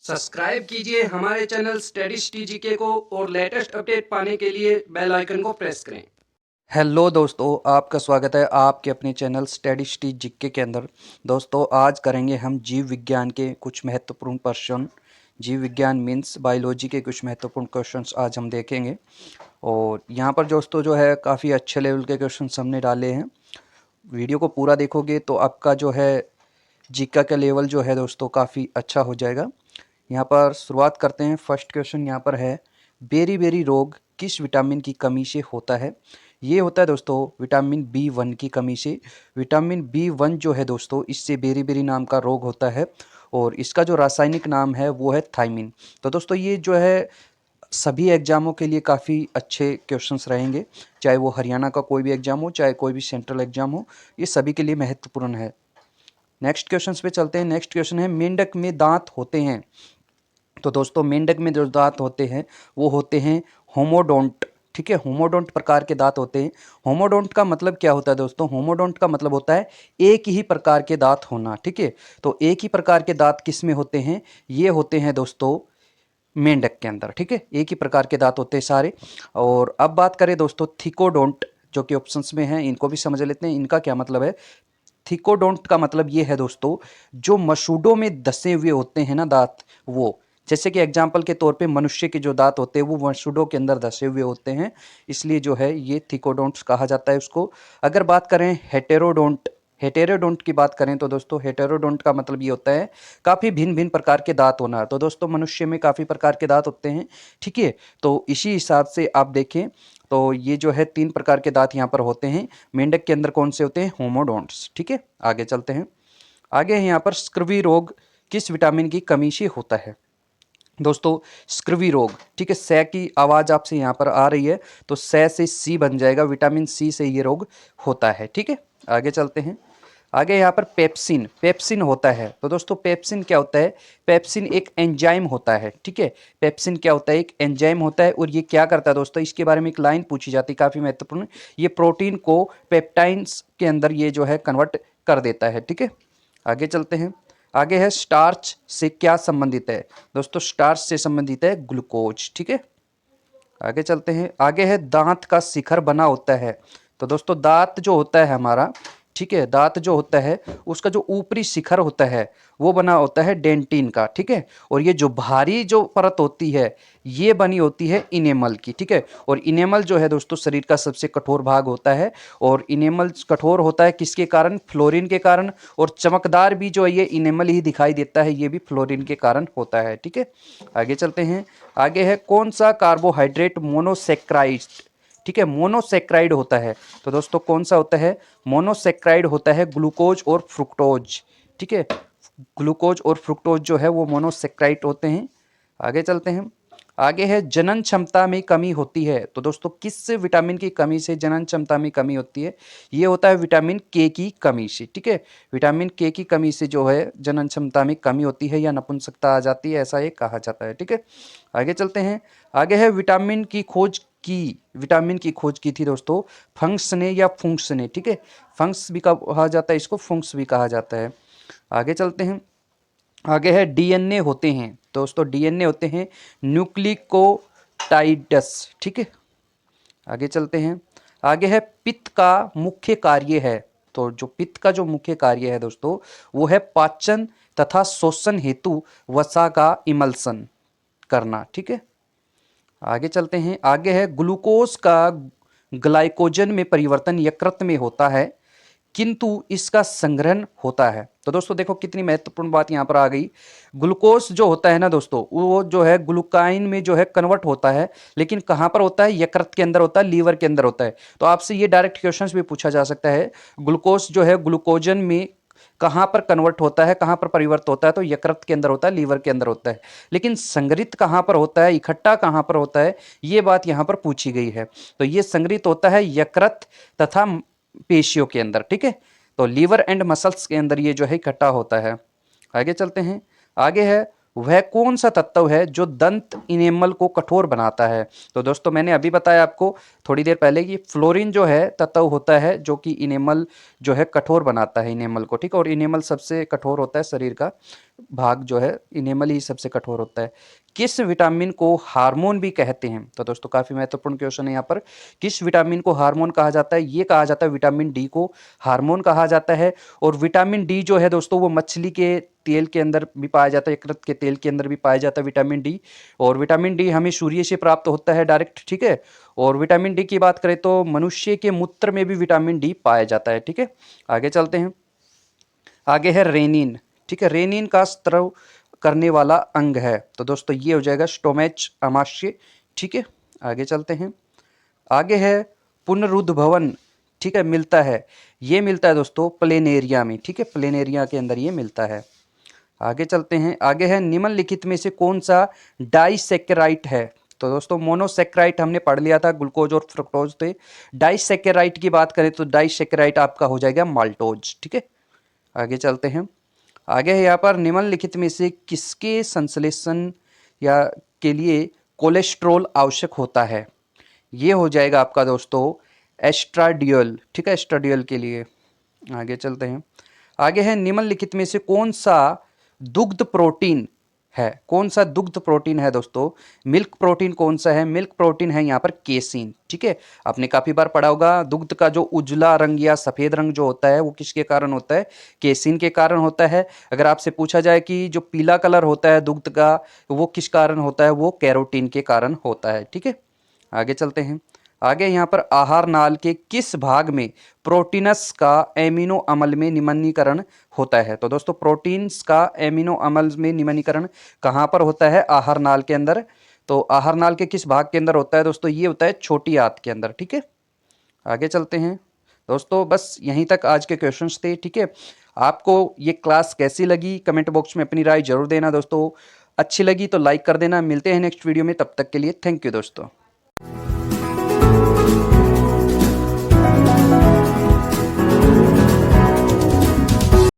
Subscribe कीजिए हमारे channel studies टीजीके को और लेटेस्ट अपडेट पाने के लिए बेल आइकन को प्रेस करें। हेलो दोस्तों, आपका स्वागत है आपके अपने चैनल स्टडीज जीके के अंदर। दोस्तों, आज करेंगे हम जीव विज्ञान के कुछ महत्वपूर्ण प्रश्न। जीव विज्ञान मीन्स बायोलॉजी के कुछ महत्वपूर्ण क्वेश्चंस आज हम देखेंगे। और यहाँ पर दोस्तों जो है काफ़ी अच्छे लेवल के क्वेश्चंस हमने डाले हैं। वीडियो को पूरा देखोगे तो आपका जो है जीके का लेवल जो है दोस्तों काफ़ी अच्छा हो जाएगा। यहाँ पर शुरुआत करते हैं। फर्स्ट क्वेश्चन यहाँ पर है, बेरी रोग किस विटामिन की कमी से होता है? ये होता है दोस्तों विटामिन B1 की कमी से। विटामिन B1 जो है दोस्तों, इससे बेरी नाम का रोग होता है और इसका जो रासायनिक नाम है वो है थायमिन। तो दोस्तों ये जो है सभी एग्जामों के लिए काफ़ी अच्छे क्वेश्चंस रहेंगे, चाहे वो हरियाणा का कोई भी एग्जाम हो, चाहे कोई भी सेंट्रल एग्जाम हो, ये सभी के लिए महत्वपूर्ण है। नेक्स्ट क्वेश्चन पे चलते हैं। नेक्स्ट क्वेश्चन है, मेंढक में दांत होते हैं? तो दोस्तों मेंढक में जो दांत होते हैं वो होते हैं होमोडोंट। ठीक है, होमोडोंट प्रकार के दांत होते हैं। होमोडोंट का मतलब क्या होता है दोस्तों? होमोडोंट का मतलब होता है एक ही प्रकार के दांत होना। ठीक है, तो एक ही प्रकार के दांत किस में होते हैं? ये होते हैं दोस्तों मेंढक के अंदर। ठीक है, एक ही प्रकार के दांत होते हैं सारे। और अब बात करें दोस्तों थिकोडोंट, जो कि ऑप्शंस में है, इनको भी समझ लेते हैं। इनका क्या मतलब है? थिकोडोंट का मतलब ये है दोस्तों, जो मसूड़ों में धसे हुए होते हैं ना दांत, वो जैसे कि एग्जाम्पल के तौर पे मनुष्य के जो दांत होते हैं वो मसूड़ों के अंदर धसे हुए होते हैं, इसलिए जो है ये थिकोडोंट्स कहा जाता है उसको। अगर बात करें हेटेरोडोंट की बात करें तो दोस्तों हेटेरोडोंट का मतलब ये होता है काफ़ी भिन्न भिन्न प्रकार के दांत होना। तो दोस्तों मनुष्य में काफ़ी प्रकार के दांत होते हैं। ठीक है, तो इसी हिसाब से आप देखें तो ये जो है 3 प्रकार के दांत यहाँ पर होते हैं। मेंढक के अंदर कौन से होते हैं? होमोडोंट्स। ठीक है, आगे चलते हैं। आगे है यहाँ पर स्क्रवी रोग किस विटामिन की कमी से होता है? दोस्तों स्क्रवी रोग, ठीक है, सै की आवाज़ आपसे यहाँ पर आ रही है तो सै से सी बन जाएगा, विटामिन सी से ये रोग होता है। ठीक है, आगे चलते हैं। आगे यहाँ पर पेप्सिन होता है। तो दोस्तों पेप्सिन क्या होता है? पेप्सिन एक एंजाइम होता है। ठीक है, पेप्सिन क्या होता है? एक एंजाइम होता है। और ये क्या करता है दोस्तों? इसके बारे में एक लाइन पूछी जाती है काफ़ी महत्वपूर्ण। ये प्रोटीन को पेप्टाइड्स के अंदर ये जो है कन्वर्ट कर देता है। ठीक है, आगे चलते हैं। आगे है स्टार्च से क्या संबंधित है? दोस्तों स्टार्च से संबंधित है ग्लूकोज। ठीक है, आगे चलते हैं। आगे है दांत का शिखर बना होता है। तो दोस्तों दांत जो होता है हमारा, ठीक है, दांत जो होता है उसका जो ऊपरी शिखर होता है वो बना होता है डेंटिन का। ठीक है, और ये जो भारी जो परत होती है ये बनी होती है इनेमल की। ठीक है, और इनेमल जो है दोस्तों शरीर का सबसे कठोर भाग होता है। और इनेमल कठोर होता है किसके कारण? फ्लोरीन के कारण। और चमकदार भी जो है ये इनेमल ही दिखाई देता है, ये भी फ्लोरीन के कारण होता है। ठीक है, आगे चलते हैं। आगे है कौन सा कार्बोहाइड्रेट मोनोसेक्राइड? ठीक है, मोनोसेक्राइड होता है। तो दोस्तों कौन सा होता है? मोनोसेक्राइड होता है ग्लूकोज और फ्रुक्टोज। ठीक है, ग्लूकोज और फ्रुक्टोज जो है वो मोनोसेक्राइड होते हैं। आगे चलते हैं। आगे है जनन क्षमता में कमी होती है। तो दोस्तों किस विटामिन की कमी से जनन क्षमता में कमी होती है? ये होता है विटामिन के की कमी से। ठीक है, विटामिन के की कमी से जो है जनन क्षमता में कमी होती है या नपुंसकता आ जाती है, ऐसा ये कहा जाता है। ठीक है, आगे चलते हैं। आगे है विटामिन की खोज की थी दोस्तों फंक्स ने या फुंक्स ने। ठीक है, फंक्स भी कहा जाता है इसको, फुंक्स भी कहा जाता है। आगे चलते हैं। आगे है डीएनए होते हैं। दोस्तों डीएनए होते हैं न्यूक्लियोटाइड्स। ठीक है, आगे चलते हैं। आगे है पित्त का मुख्य कार्य है। तो जो पित्त का जो मुख्य कार्य है दोस्तों वो है पाचन तथा शोषण हेतु वसा का इमल्सन करना। ठीक है, आगे चलते हैं। आगे है ग्लूकोज का ग्लाइकोजन में परिवर्तन यकृत में होता है किंतु इसका संग्रहण होता है। तो दोस्तों देखो कितनी महत्वपूर्ण बात यहाँ पर आ गई। ग्लूकोज जो होता है ना दोस्तों वो जो है ग्लूकाइन में जो है कन्वर्ट होता है, लेकिन कहाँ पर होता है? यकृत के अंदर होता है, लीवर के अंदर होता है। तो आपसे ये डायरेक्ट क्वेश्चंस भी पूछा जा सकता है, ग्लूकोज जो है ग्लूकोजन में कहाँ पर कन्वर्ट होता है, कहाँ पर परिवर्तित होता है? तो यकृत के अंदर होता है, लीवर के अंदर होता है। लेकिन संग्रहित कहाँ पर होता है, इकट्ठा कहाँ पर होता है, ये बात यहाँ पर पूछी गई है। तो ये संग्रहित होता है यकृत तथा पेशियों के अंदर। ठीक है, तो लीवर एंड मसल्स के अंदर ये जो है इकट्ठा होता है। आगे चलते हैं। आगे है वह कौन सा तत्व है जो दंत इनेमल को कठोर बनाता है? तो दोस्तों मैंने अभी बताया आपको थोड़ी देर पहले कि फ्लोरीन जो है तत्व होता है जो कि इनेमल जो है कठोर बनाता है इनेमल को। ठीक है, और इनेमल सबसे कठोर होता है शरीर का। भाग जो है इनेमल ही सबसे कठोर होता है। किस विटामिन को हार्मोन भी कहते हैं? तो दोस्तों काफी महत्वपूर्ण क्वेश्चन है यहाँ पर। किस विटामिन को हार्मोन कहा जाता है? ये कहा जाता है विटामिन डी को हार्मोन कहा जाता है। और विटामिन डी जो है दोस्तों वो मछली के तेल के अंदर भी पाया जाता है, यकृत के तेल के अंदर भी पाया जाता है विटामिन डी। और विटामिन डी हमें सूर्य से प्राप्त होता है डायरेक्ट, ठीक है। और विटामिन डी की बात करें तो मनुष्य के मूत्र में भी विटामिन डी पाया जाता है, ठीक है। आगे चलते हैं। आगे है रेनिन, ठीक है। रेनिन का स्त्राव करने वाला अंग है, तो दोस्तों ये हो जाएगा स्टोमैच अमाशय, ठीक है। आगे चलते हैं। आगे है पुनरुद्भवन, ठीक है, मिलता है, ये मिलता है दोस्तों प्लेनेरिया में, ठीक है, प्लेनेरिया के अंदर ये मिलता है। आगे चलते हैं। आगे है निम्नलिखित में से कौन सा डाइसैकेराइड है? तो दोस्तों मोनोसैकेराइड हमने पढ़ लिया था, ग्लूकोज और फ्रुक्टोज थे। डाइसैकेराइड की बात करें तो डाइसैकेराइड आपका हो जाएगा माल्टोज, ठीक है। आगे चलते हैं। आगे है यहाँ पर निम्नलिखित में से किसके संश्लेषण या के लिए कोलेस्ट्रॉल आवश्यक होता है? ये हो जाएगा आपका दोस्तों एस्ट्राडियल, ठीक है, एस्ट्राडियल के लिए। आगे चलते हैं। आगे है निम्नलिखित में से कौन सा दुग्ध प्रोटीन है? कौन सा दुग्ध प्रोटीन है दोस्तों? मिल्क प्रोटीन कौन सा है? मिल्क प्रोटीन है यहाँ पर केसिन, ठीक है। आपने काफी बार पढ़ा होगा दुग्ध का जो उजला रंग या सफेद रंग जो होता है वो किसके कारण होता है? केसिन के कारण होता है। अगर आपसे पूछा जाए कि जो पीला कलर होता है दुग्ध का वो किस कारण होता है? वो कैरोटीन के कारण होता है, ठीक है। आगे चलते हैं। आगे यहाँ पर आहार नाल के किस भाग में प्रोटीनस का एमिनो अम्ल में निम्नीकरण होता है? तो दोस्तों प्रोटीन्स का एमिनो अम्ल में निम्नीकरण कहाँ पर होता है? आहार नाल के अंदर। तो आहार नाल के किस भाग के अंदर होता है दोस्तों? ये होता है छोटी आंत के अंदर, ठीक है। आगे चलते हैं दोस्तों, बस यहीं तक आज के क्वेश्चंस थे, ठीक है। आपको ये क्लास कैसी लगी कमेंट बॉक्स में अपनी राय जरूर देना दोस्तों। अच्छी लगी तो लाइक कर देना। मिलते हैं नेक्स्ट वीडियो में, तब तक के लिए थैंक यू दोस्तों।